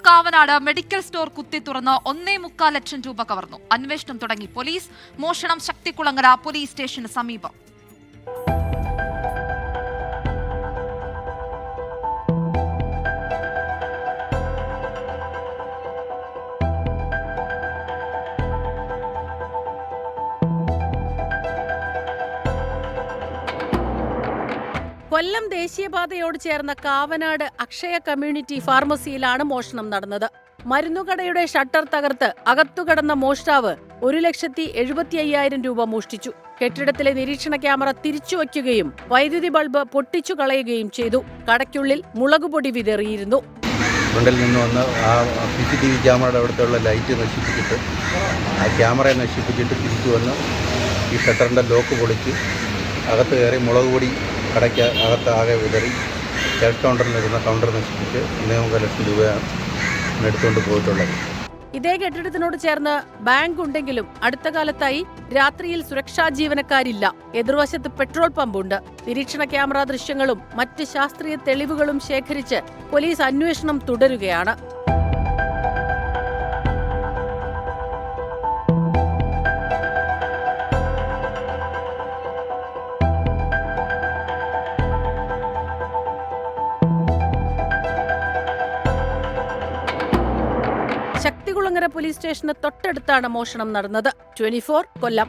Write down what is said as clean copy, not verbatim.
Kavanad medical store കുത്തി തുറന്ന് 1.25 ലക്ഷം രൂപ കവർന്നു. അന്വേഷണം തുടങ്ങി പോലീസ്. മോഷണം ശക്തികുളങ്ങര പോലീസ് സ്റ്റേഷന് സമീപം. കൊല്ലം ദേശീയപാതയോട് ചേർന്ന കാവനാട് അക്ഷയ കമ്മ്യൂണിറ്റി ഫാർമസിയിലാണ് മോഷണം നടന്നത്. മരുന്നുകടയുടെ ഷട്ടർ തകർത്ത് അകത്തുകടന്ന മോഷ്ടാവ് 1,75,000 രൂപ മോഷ്ടിച്ചു. കെട്ടിടത്തിലെ നിരീക്ഷണ ക്യാമറ തിരിച്ചുവയ്ക്കുകയും വൈദ്യുതി ബൾബ് പൊട്ടിച്ചു കളയുകയും ചെയ്തു. കടയ്ക്കുള്ളിൽ മുളകുപൊടി വിതറിയിരുന്നു. ഫ്രണ്ടിൽ നിന്ന് വന്ന് ആ CCTV ക്യാമറയുടെ അവിടുത്തെ ലൈറ്റ് നശിപ്പിച്ചിട്ട് ആ ക്യാമറയെ നശിപ്പിച്ചിട്ട് തിരിച്ചു വന്ന് ഈ ഷട്ടറിൻ്റെ ലോക്ക് പൊളിച്ച് അകത്ത് കയറി മുളക് പൊടി കടയ്ക്ക് അകത്ത് ആകെ വിതറി ക്യാഷ് കൗണ്ടറിലിരുന്ന കൗണ്ടർ നശിപ്പിച്ച് 1.25 ലക്ഷം രൂപയാണ് എടുത്തുകൊണ്ട് പോയിട്ടുള്ളത്. ഇതേ കെട്ടിടത്തിനോട് ചേർന്ന് ബാങ്ക് ഉണ്ടെങ്കിലും അടുത്ത കാലത്തായി രാത്രിയിൽ സുരക്ഷാ ജീവനക്കാരില്ല. എതിർവശത്ത് പെട്രോൾ പമ്പുണ്ട്. നിരീക്ഷണ ക്യാമറ ദൃശ്യങ്ങളും മറ്റ് ശാസ്ത്രീയ തെളിവുകളും ശേഖരിച്ച് പോലീസ് അന്വേഷണം തുടരുകയാണ്. ശക്തികുളങ്ങര പോലീസ് സ്റ്റേഷന് തൊട്ടടുത്താണ് മോഷണം നടന്നത്. 24 കൊല്ലം.